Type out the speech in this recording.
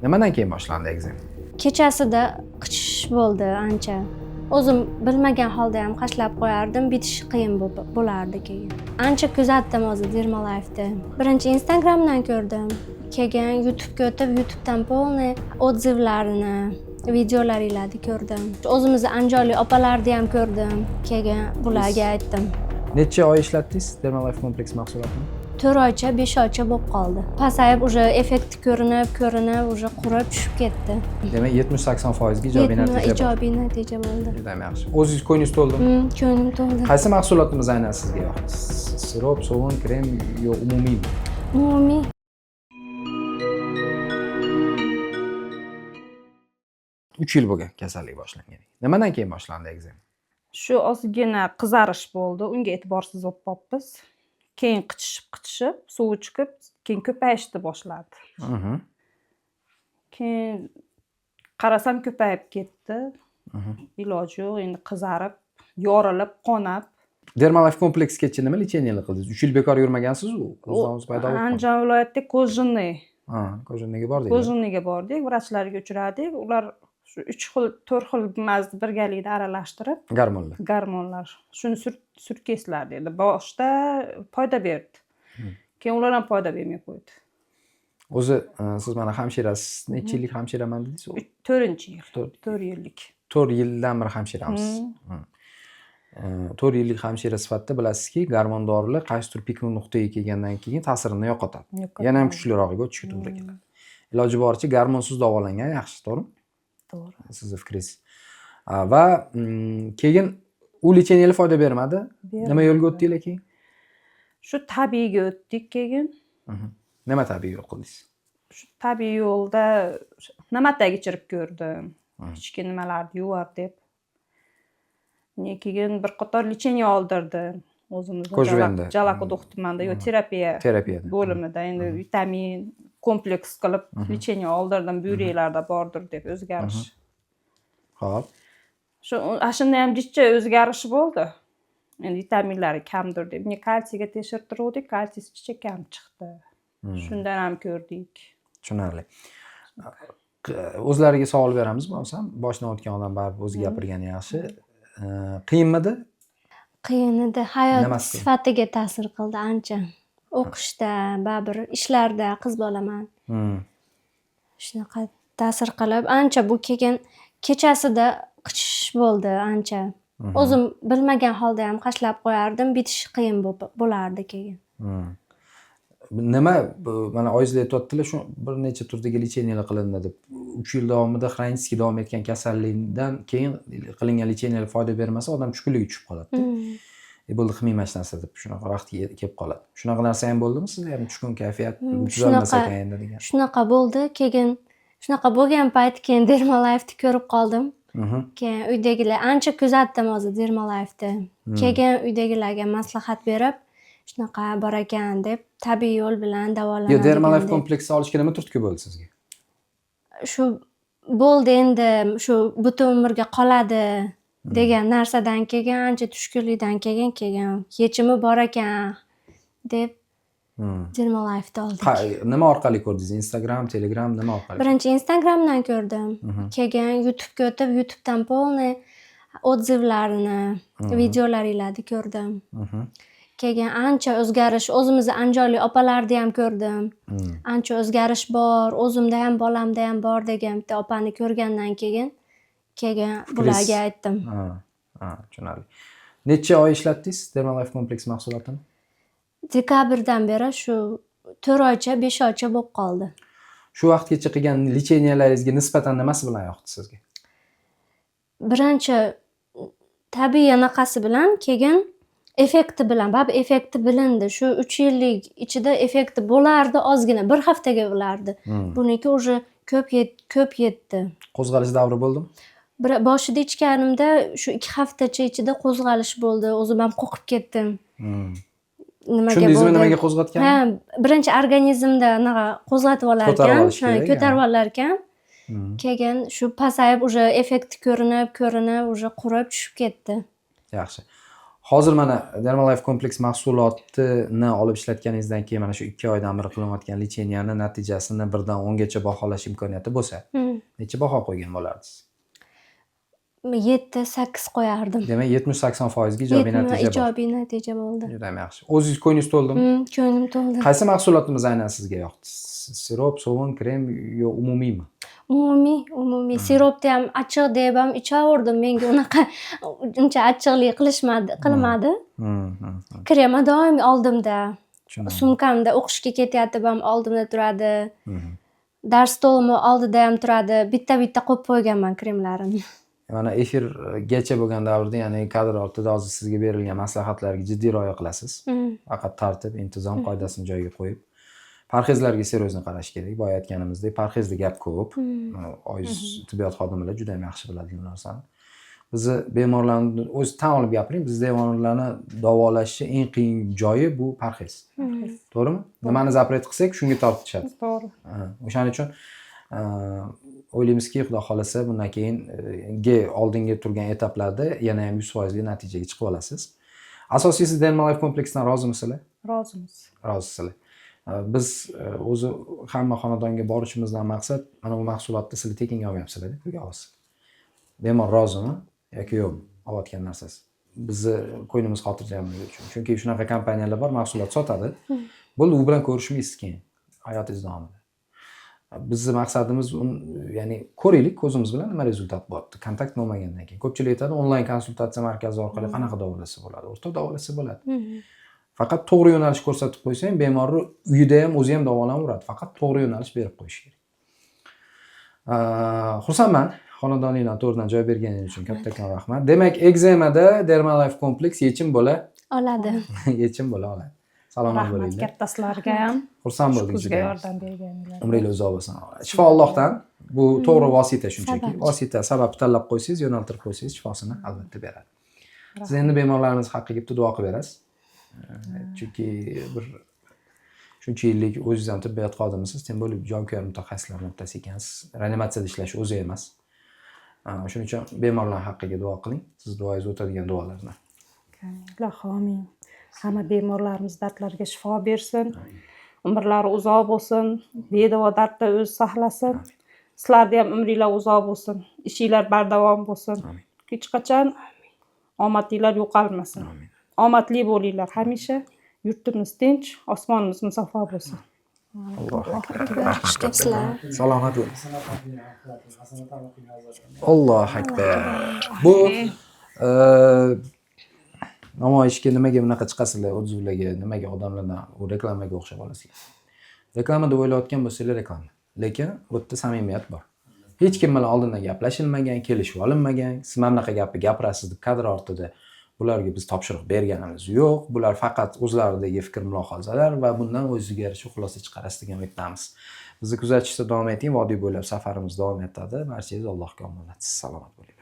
Nimadan keyin boshlandi ekzem? Kechasida qichish bo'ldi ancha. O'zim bilmagan holda ham qashlab qo'yardim, bitishi qiyin bo'lardi keyin. Ancha kuzatdim o'zi Dermalife'ni. Birinchi Instagramdan ko'rdim. Keyin YouTube'ga o'tib, YouTube'dan polniy odzivlarini, videolaringlarni ko'rdim. O'zimizni anjorli opalarni ham ko'rdim. Keyin bularga aytdim. Necha oy ishlatdingiz Dermalife kompleks mahsulotini? 4 oycha, 5 oycha bo'lib qoldi. Pasayib уже effekti ko'rinib, уже qurib tushib ketdi. Demak 70-80% ijobiy natija bor. Ijobiy natija bo'ldi. Juda yaxshi. O'zingiz ko'nglingiz to'ldimi? Ko'nglim to'ldi. Qaysi mahsulotimiz aynan sizga yoqdi? Sirop, sovun, krem yo umumiy? Umumiy. Uch yil bo'lgan kasallik boshlangan. Nimadan keyin boshlandi ekzem? Shu ozgina qizarish bo'ldi, unga e'tiborsiz bo'lib qolibmiz. Keyin qichishib, suvi chiqib, keyin ko'payishni boshladi. Keyin qarasam ko'payib ketdi. Iloji yo'q, endi qizarib, yorilib, qonab. Dermalife kompleksgacha nima lecheniyalar qildingiz? 3 yil bekor yurmagansiz-ku? O'zimiz paydo bo'lib. Andijon viloyatida Kojinniy. Kojinniga bordik. Kojinniga bordik, vrachlarga uchradik. Ular shu 3 xil, 4 xil mazni birgalikda aralashtirib, gormonlar. Shuni surtkeslar dedi. Boshda foyda berdi. Keyin ular ham foyda bermay qo'ydi. O'zi siz mana hamshirasiz. Necha yillik hamshiraman dedingiz? 4-yil. 4 yillik. 4 yildan beri hamshiramiz. 4 yillik hamshira sifatida bilasizki, gormon dorilar qaysi tur pik nuqtaga kelgandan keyin ta'sirini yo'qotadi. Yana ham kuchlirog'iga o'tishga to'g'ri keladi. Iloji boricha gormonsiz davolangan yaxshi, to'g'rimi? To'g'ri. Sizning fikringiz. Va keyin u lecheniyalar foyda bermadi. Nima yo'lga o'tdinglar keyin? Shu tabiiyga o'tdik keyin. Nima tabiiy yo'l qildingiz? Shu tabiiy yo'lda namatag ichirib ko'rdim. Ichki nimalarni yuvar deb. Keyin bir qator lecheniya oldirdim. O'zimizda Jalaquduq tumanida terapiya bo'limida endi vitamin kompleks qilib lecheniya oldirdim. Buyraklarda bordir deb o'zgarish. Xo'p. Shunda ham jichcha o'zgarish bo'ldi. Endi vitaminlari kamdir deb. Kalsiyga tekshirtirdik, kalsiy jichcha kam chiqdi. Shundan ham ko'rdik. Tushunarli. O'zlariga savol beramiz, bo'lsam, boshdan o'tgan odam baribir o'zi gapirgani yaxshi. Qiyinmidi? Qiyin edi. Hayot sifatiga ta'sir qildi ancha. O'qishda, baribir ishlarda qiz bolaman. Shunaqa ta'sir qilib, ancha bu keyin kechasida qichish bo'ldi ancha. O'zim bilmagan holda ham qashlab qo'yardim, bitishi qiyin bo'lardi keyin. Nima mana oyingizlar aytayotdilar, shu bir necha turdagi lecheniyalar qilindi deb. 3 yil davomida xronический davom etgan kasallikdan keyin qilingan lecheniyalar foyda bermasa, odam tushkunlikka tushib qoladi-da. Bo'ldi qilmayman hech narsa deb shunaqa vaqtga kelib qoladi. Shunaqa narsa ham bo'ldimi sizda? Ham tushkun kayfiyat tuzalmasa ekan degan. Shunaqa bo'ldi. Keyin shunaqa bo'lgan payt keyin Dermalife'ni ko'rib qoldim. Keyin uydagilar ancha kuzatdim o'zi Dermalife'ni. Keyin uydagilarga maslahat berib, shunaqa bor ekan deb tabiiy yo'l bilan davolanadi. Yo, Dermalife kompleksi olishga nima turtki bo'ldi sizga? Shu bo'ldi endi, shu butun umrga qoladi degan narsadan keyin, ancha tushkunlikdan keyin yechimi bor ekan deb Dermalife'ni oldik. Nima orqali ko'rdingiz? Instagram, Telegram nima orqali? Birinchi Instagramdan ko'rdim. Keyin YouTube'ga o'tib, YouTube'dan polniy odzivlarini, videolaringlarni ko'rdim. Keyin ancha o'zgarish, o'zimizni anjorli opalarni ham ko'rdim. Ancha o'zgarish bor, o'zimda ham, bolamda ham bor degan bitta opani ko'rgandan keyin bularga aytdim. Tushunarli. Necha oy ishlatdingiz Dermalife kompleks mahsulotini? Dekabrdan beri shu 4 oycha, 5 oycha bo'lib qoldi. Shu vaqtgacha qilgan lechenialaringizga nisbatan nimasi bilan yoqdi sizga? Birinchi tabiiy anaqasi bilan, keyin effekti bilan, baribir effekti bilindi. Shu 3 yillik ichida effekti bo'lardi, ozgina, bir haftaga bo'lardi. Buniki уже ko'p yetdi. Qo'zg'alish davri bo'ldimi? Boshida ichganimda shu 2 haftacha ichida qo'zg'alish bo'ldi. O'zim ham qo'rqib ketdim. Tushundingizmi nimaga qo'zg'atgan? Birinchi organizmda qo'zg'atib olarkan, ko'tarib olarkan. Keyin shu pasayib уже effekti ko'rinib, уже qurib tushib ketdi. Yaxshi. Hozir mana Dermalife kompleks mahsulotini olib ishlatganingizdan keyin mana shu 2 oydan beri qilinayotgan licheniyani natijasini 1 dan 10 gacha baholash imkoniyati bo'lsa, necha baho qo'ygan bo'lardingiz? 7-8 qo'yardim. Demak, 70-80% ga ijobiy natija bor. Ijobiy natija bo'ldi. Juda ham yaxshi. O'zingiz ko'nglingiz to'ldimi? Ko'nglim to'ldi. Qaysi mahsulotimiz aynan sizga yoqdi? Sirop, sovun, krem yo umumiymi? Umumiy sirupni ham achchiq deb ham ichaverdim. Menga unaqa uncha achchiqlik qilmadi. Kremni doim oldimda. Sumkamda o'qishga ketayotib ham oldimda turadi. Dars stolimni oldida ham turadi. Bitta qo'yib qo'yganman kremlarimni. Mana efirgacha bo'lgan davrda, ya'ni kadr ortida hozir sizga berilgan maslahatlarga jiddiy rioya qilasiz. Faqat tartib, intizom qoidasini joyiga qo'yib, parhezlarga seryozni qarash kerak. Boya aytganimizdek, parhezda gap ko'p. Oiz tibbiyot xodimlari juda ham yaxshi biladi bu narsani. Bizni bemorlarni o'zi tan olib gapiring, bizda bemorlarni davolashni eng qiyin joyi bu parhez. To'g'rimi? Nimani zapret qilsak, shunga tortishadi. To'g'ri. O'shaning uchun o'ylaymizki, xudo xolasa bundan keyingi oldingi turgan etaplarda yana ham 100% natijaga chiqib olasiz. Asosiysi Dermalife kompleksdan rozimisizlar? Rozimiz. Rozisizlar. Biz o'zi hamma xonadonga borishimizdan maqsad mana bu mahsulotni sizlar tekinga olyapsizlar deb pulga olasiz. Bemor rozimi yoki yo'qmi olayotgan narsasi? Bizni qo'ynimiz xotirjamligi uchun. Chunki shunaqa kompaniyalar bor, mahsulot sotadi. Bo'ldi, u bilan ko'rishmaysiz keyin hayotingiz davomida. Bizni maqsadimiz ya'ni ko'raylik ko'zimiz bilan nima rezultat bo'lyapti. Kontakt bo'lmagandan keyin. Ko'pchilik aytadi, onlayn konsultatsiya markazi orqali qanaqa davolasa bo'ladi? O'rtoq davolasa bo'ladi. Faqat to'g'ri yo'nalish ko'rsatib qo'ysang, bemorni uyida ham o'zi ham davolaveradi. Faqat to'g'ri yo'nalish berib qo'yish kerak. Xursandman. Xonadoningizdan to'g'ridan joy berganingiz uchun kattakon rahmat. Demak, ekzemada Dermalife kompleks yechim bo'la oladi. Yechim bo'la oladi. Salomat bo'linglar. Rahmat katta sizlarga ham. Xursand bo'ldik Bizga juda. yordam berganinglar. Umringiz uzoq bo'lsin. Shifo Allohdan. Bu to'g'ri vosita shunchaki. Vosita sabab tanlab qo'ysangiz, yo'naltirib qo'ysangiz shifosini albatta beradi. Siz endi bemorlarimiz haqqiga bitta duo qilib berasiz. Chunki bir shuncha yillik o'zingiz ham tibbiyot xodimisiz, tem bo'lib jonkuyar mutaxassislardan bittasi ekansiz. Reanimatsiyada ishlash o'zi emas. Shuning uchun bemorlar haqqiga duo qiling. Siz duoyingiz o'tadigan duolarni. Ilohim amin. Hamma bemorlarimiz dardlariga shifo bersin. Umrlari uzoq bo'lsin. Bedavo darddan o'zi saqlasin. Sizlarda ham umringlar uzoq bo'lsin. Ishinglar bardavom bo'lsin. Hech qachon omadinglar yo'qolmasin. Omadli bo'linglar hamisha. Yurtimiz tinch, osmonimiz musaffo bo'lsin. Allohu akbar. Yaxshi debsizlar. Salomat bo'ling. Allohu akbar. Bu namoyishga nimaga bunaqa chiqasizlar, o'zingizlarga, nimaga odamlardan reklamaga o'xshab olasizlar. Reklama deb o'ylayotgan bo'lsanglar reklama. Lekin bu yerda samimiyat bor. Hech kim bilan oldindan gaplashilmagan, kelishib olinmagan. Siz mana bunaqa gapni gapirasiz deb kadr ortida bularga biz topshiriq berganimiz yo'q. Bular faqat o'zlaridagi fikr mulohazalar va bundan o'ziga yarasha xulosa chiqarasiz degan umiddamiz. Bizni kuzatishda davom eting. Vodiy bo'ylab safarimiz davom etadi. Barchangiz Allohga omonat. Salomat bo'ling.